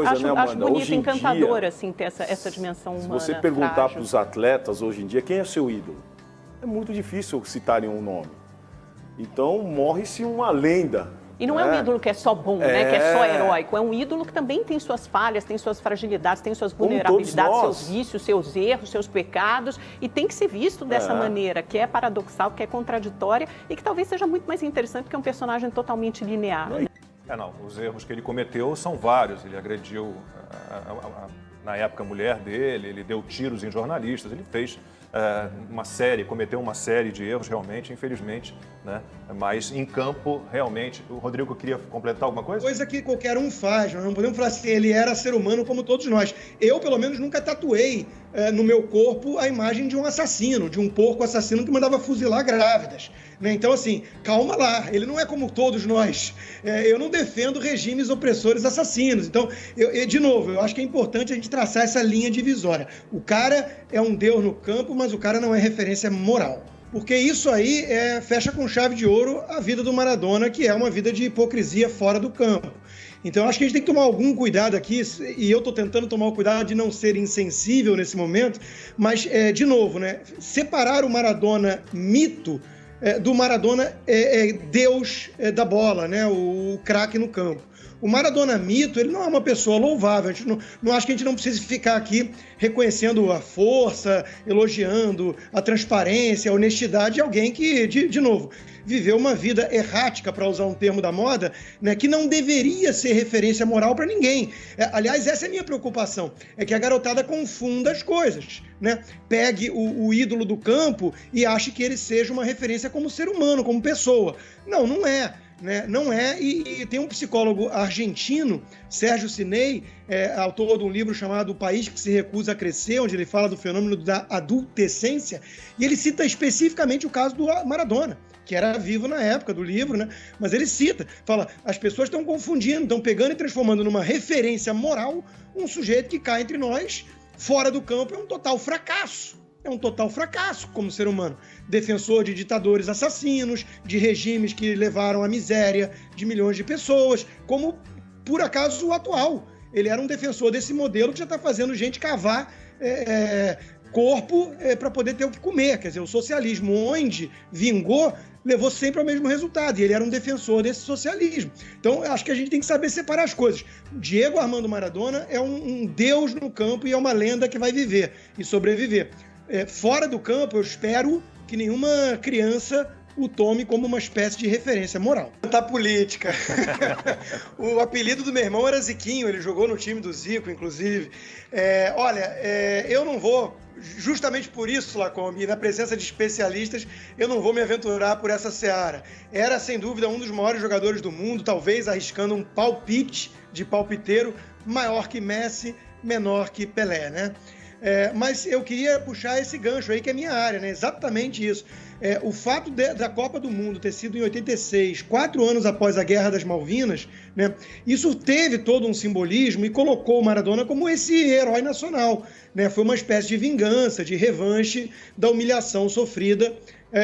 Acho Amanda? bonito, Hoje em encantador, dia, assim, ter essa dimensão humana. se você perguntar frágil. para os atletas hoje em dia, quem é seu ídolo? É muito difícil citarem um nome. Então, morre-se uma lenda. E não é um ídolo que é só bom, né? Que é só heróico. É um ídolo que também tem suas falhas, tem suas fragilidades, tem suas vulnerabilidades, seus vícios, seus erros, seus pecados. E tem que ser visto dessa maneira, que é paradoxal, que é contraditória e que talvez seja muito mais interessante que um personagem totalmente linear. Né? Os erros que ele cometeu são vários. Ele agrediu, na época, a mulher dele, ele deu tiros em jornalistas, ele fez cometeu uma série de erros, realmente, infelizmente, né? Mas em campo, realmente... O Rodrigo queria completar alguma coisa? Coisa que qualquer um faz, nós não podemos falar assim, ele era ser humano como todos nós. Eu, pelo menos, nunca tatuei no meu corpo a imagem de um assassino, de um porco assassino que mandava fuzilar grávidas. Né? Então, assim, calma lá, ele não é como todos nós. Eu não defendo regimes opressores assassinos. Então, de novo, eu acho que é importante a gente traçar essa linha divisória. O cara é um deus no campo, mas o cara não é referência moral. Porque isso aí fecha com chave de ouro a vida do Maradona, que é uma vida de hipocrisia fora do campo. Então, acho que a gente tem que tomar algum cuidado aqui, e eu estou tentando tomar o cuidado de não ser insensível nesse momento, mas, de novo, né, separar o Maradona mito do Maradona Deus da bola, né, o craque no campo. O Maradona mito, ele não é uma pessoa louvável. A gente não acho que a gente não precisa ficar aqui reconhecendo a força, elogiando a transparência, a honestidade de alguém que, de novo, viveu uma vida errática, para usar um termo da moda, né, que não deveria ser referência moral para ninguém. Aliás, essa é a minha preocupação, é que a garotada confunda as coisas, né? Pegue o ídolo do campo e ache que ele seja uma referência como ser humano, como pessoa. Não, não é. Né? Não é, e tem um psicólogo argentino, Sérgio Sinei, autor de um livro chamado O País que se Recusa a Crescer, onde ele fala do fenômeno da adultescência, e ele cita especificamente o caso do Maradona, que era vivo na época do livro, né? Mas ele cita, fala, as pessoas estão confundindo, estão pegando e transformando numa referência moral um sujeito que cá entre nós, fora do campo, é um total fracasso. É um total fracasso como ser humano. Defensor de ditadores assassinos, de regimes que levaram à miséria de milhões de pessoas, como, por acaso, o atual. Ele era um defensor desse modelo que já está fazendo gente cavar corpo para poder ter o que comer. Quer dizer, o socialismo, onde vingou, levou sempre ao mesmo resultado. E ele era um defensor desse socialismo. Então, acho que a gente tem que saber separar as coisas. Diego Armando Maradona é um deus no campo e é uma lenda que vai viver e sobreviver. Fora do campo, eu espero que nenhuma criança o tome como uma espécie de referência moral. Tá política. O apelido do meu irmão era Ziquinho, ele jogou no time do Zico, inclusive. Eu não vou, justamente por isso, Lacombe, na presença de especialistas, eu não vou me aventurar por essa seara. Era, sem dúvida, um dos maiores jogadores do mundo, talvez arriscando um palpite de palpiteiro, maior que Messi, menor que Pelé, né? Mas eu queria puxar esse gancho aí, que é a minha área, né? Exatamente isso. O fato da Copa do Mundo ter sido em 86, 4 anos após a Guerra das Malvinas, né? Isso teve todo um simbolismo e colocou o Maradona como esse herói nacional, né? Foi uma espécie de vingança, de revanche da humilhação sofrida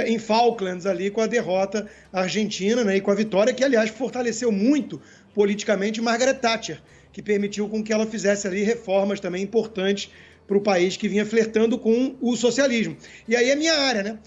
em Falklands, ali com a derrota argentina, né? E com a vitória, que, aliás, fortaleceu muito politicamente Margaret Thatcher, que permitiu com que ela fizesse ali reformas também importantes para o país que vinha flertando com o socialismo. E aí é minha área, né?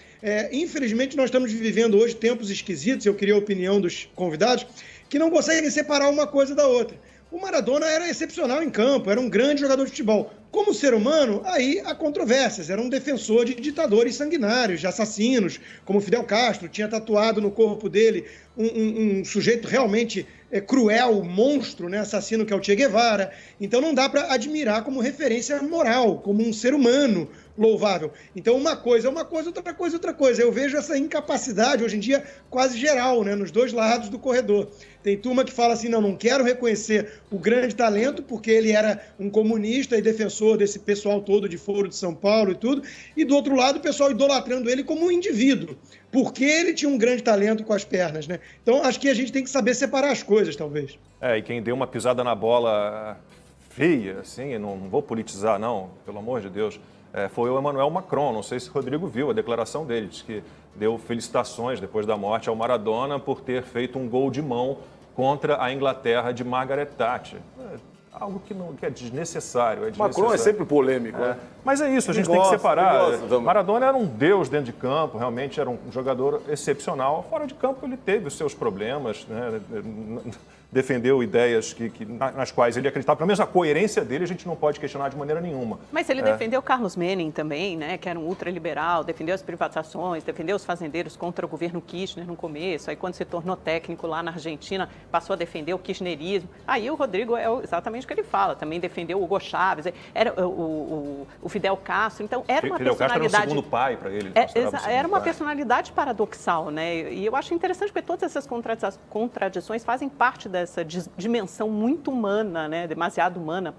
Infelizmente, nós estamos vivendo hoje tempos esquisitos, eu queria a opinião dos convidados, que não conseguem separar uma coisa da outra. O Maradona era excepcional em campo, era um grande jogador de futebol. Como ser humano, aí há controvérsias. Era um defensor de ditadores sanguinários, de assassinos, como Fidel Castro. Tinha tatuado no corpo dele um sujeito realmente cruel, monstro, né? Assassino, que é o Che Guevara. Então não dá para admirar como referência moral, como um ser humano louvável. Então uma coisa é uma coisa, outra coisa é outra coisa. Eu vejo essa incapacidade hoje em dia quase geral, né? Nos dois lados do corredor. Tem turma que fala assim, não quero reconhecer o grande talento porque ele era um comunista e defensor desse pessoal todo de Foro de São Paulo e tudo. E do outro lado o pessoal idolatrando ele como um indivíduo, porque ele tinha um grande talento com as pernas, né? Então acho que a gente tem que saber separar as coisas, talvez. E quem deu uma pisada na bola feia, assim, não vou politizar não, pelo amor de Deus, foi o Emmanuel Macron. Não sei se o Rodrigo viu a declaração dele, diz que deu felicitações depois da morte ao Maradona por ter feito um gol de mão contra a Inglaterra de Margaret Thatcher. algo que é desnecessário. Macron é sempre polêmico. Né? Mas é isso, a gente tem que separar. Maradona era um deus dentro de campo, realmente era um jogador excepcional. Fora de campo ele teve os seus problemas, né? Defendeu ideias nas quais ele acreditava. Pelo menos a coerência dele a gente não pode questionar de maneira nenhuma. Mas ele defendeu Carlos Menem também, né, que era um ultraliberal, defendeu as privatizações, defendeu os fazendeiros contra o governo Kirchner no começo. Aí quando se tornou técnico lá na Argentina, passou a defender o kirchnerismo. Aí o Rodrigo é exatamente o que ele fala, também defendeu o Hugo Chávez, era o Fidel Castro. Então era uma Fidel personalidade... Castro era o segundo pai para ele. Era uma personalidade paradoxal, né? E eu acho interessante porque todas essas contradições fazem parte dessa dimensão muito humana, né? Demasiado humana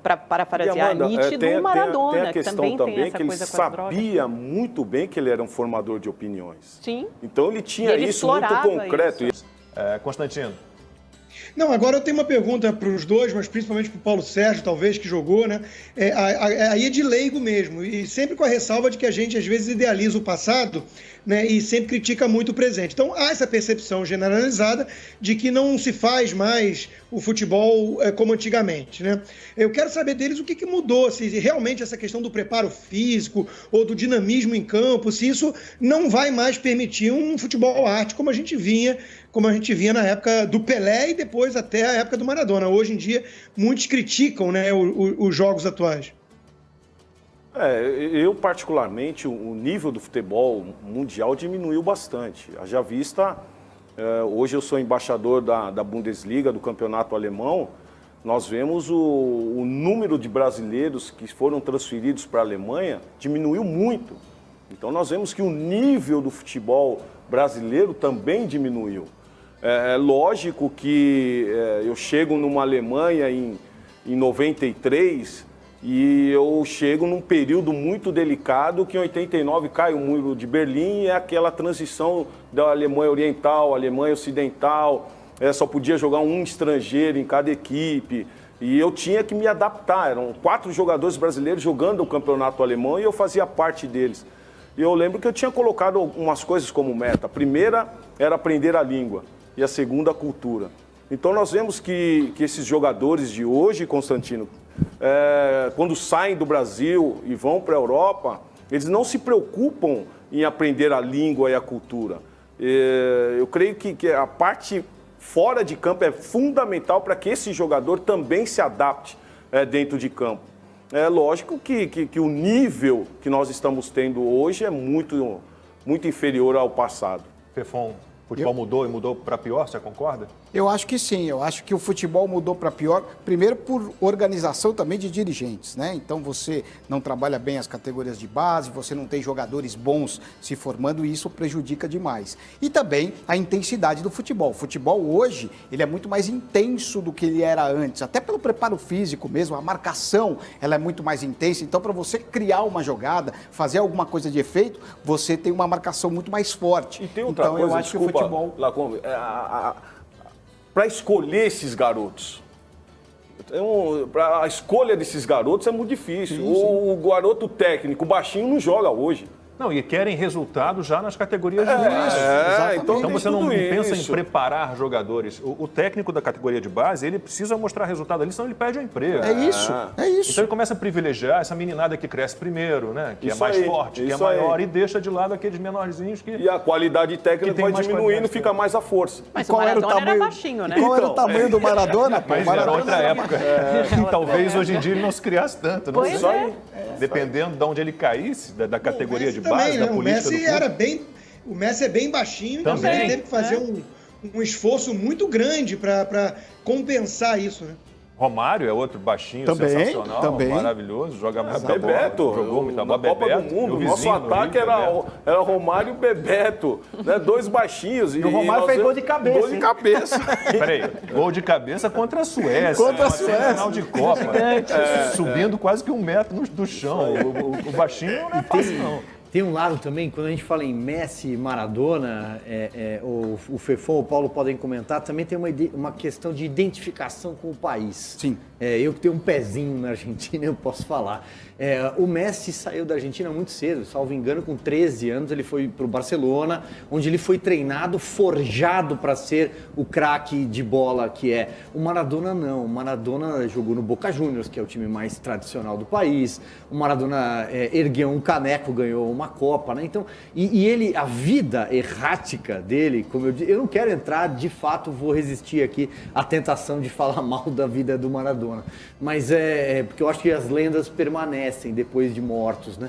para parafrasear Nietzsche do Maradona, tem a questão que também tem essa que coisa ele com as drogas. sabia muito bem que ele era um formador de opiniões. Sim. Então ele tinha isso muito concreto. Isso. Constantino. Não, agora eu tenho uma pergunta para os dois, mas principalmente para o Paulo Sérgio, talvez, que jogou, né? Aí é de leigo mesmo, e sempre com a ressalva de que a gente, às vezes, idealiza o passado, né? E sempre critica muito o presente. Então, há essa percepção generalizada de que não se faz mais o futebol como antigamente, né? Eu quero saber deles o que mudou, se realmente essa questão do preparo físico ou do dinamismo em campo, se isso não vai mais permitir um futebol arte como a gente vinha na época do Pelé e depois até a época do Maradona. Hoje em dia, muitos criticam, né, os jogos atuais. Eu, particularmente, o nível do futebol mundial diminuiu bastante. Haja vista, hoje eu sou embaixador da Bundesliga, do campeonato alemão, nós vemos o número de brasileiros que foram transferidos para a Alemanha diminuiu muito. Então nós vemos que o nível do futebol brasileiro também diminuiu. É lógico que eu chego numa Alemanha em 93 e eu chego num período muito delicado que em 89 cai o muro de Berlim e é aquela transição da Alemanha Oriental, Alemanha Ocidental, só podia jogar um estrangeiro em cada equipe e eu tinha que me adaptar. Eram 4 jogadores brasileiros jogando o campeonato alemão e eu fazia parte deles. E eu lembro que eu tinha colocado algumas coisas como meta. A primeira era aprender a língua e a segunda, a cultura. Então nós vemos que esses jogadores de hoje, Constantino, quando saem do Brasil e vão para a Europa, eles não se preocupam em aprender a língua e a cultura. Eu creio que a parte fora de campo é fundamental para que esse jogador também se adapte dentro de campo. É lógico que o nível que nós estamos tendo hoje é muito, muito inferior ao passado. Fefon, o futebol mudou e mudou para pior, você concorda? Eu acho que sim, eu acho que o futebol mudou para pior, primeiro por organização também de dirigentes, né? Então você não trabalha bem as categorias de base, você não tem jogadores bons se formando e isso prejudica demais. E também a intensidade do futebol. O futebol hoje, ele é muito mais intenso do que ele era antes, até pelo preparo físico mesmo, a marcação, ela é muito mais intensa. Então para você criar uma jogada, fazer alguma coisa de efeito, você tem uma marcação muito mais forte. E tem outra então coisa, eu acho que o futebol... Lacombe, para escolher esses garotos. A escolha desses garotos é muito difícil. Sim. O garoto técnico, baixinho, não joga hoje. Não, e querem resultado já nas categorias de base. Então você não pensa em preparar jogadores. O técnico da categoria de base, ele precisa mostrar resultado ali, senão ele perde o emprego. É isso. Então ele começa a privilegiar essa meninada que cresce primeiro, né? Que é mais forte, que é maior, e deixa de lado aqueles menorzinhos que... E a qualidade técnica vai diminuindo, fica mais a força. Mas o Maradona era baixinho, né? Qual era o tamanho do Maradona? Mas era outra época. E talvez hoje em dia ele não se criasse tanto. Não sei. Dependendo de onde ele caísse, da categoria de base, também, da né? política O Messi é bem baixinho, então ele teve que fazer um esforço muito grande para compensar isso, né? Romário é outro baixinho, sensacional, maravilhoso, joga muita Bebeto, bola, jogou muita bola. Na Copa do Mundo, nosso ataque era Romário e Bebeto, né? 2 baixinhos. E o Romário fez gol de cabeça. Gol de cabeça. Peraí, gol de cabeça contra a Suécia. Contra a Suécia. Final de Copa. Subindo quase que 1 metro do chão. O baixinho não é fácil, não. Tem um lado também, quando a gente fala em Messi, Maradona, o Fefon, o Paulo podem comentar, também tem uma questão de identificação com o país. Sim. Eu que tenho um pezinho na Argentina, eu posso falar. O Messi saiu da Argentina muito cedo, salvo engano, com 13 anos ele foi para o Barcelona, onde ele foi treinado, forjado para ser o craque de bola que é. O Maradona não, o Maradona jogou no Boca Juniors, que é o time mais tradicional do país, o Maradona ergueu um caneco, ganhou uma Copa, né? Então, e ele, a vida errática dele, como eu disse, eu não quero entrar, de fato vou resistir aqui à tentação de falar mal da vida do Maradona, mas porque eu acho que as lendas permanecem depois de mortos, né?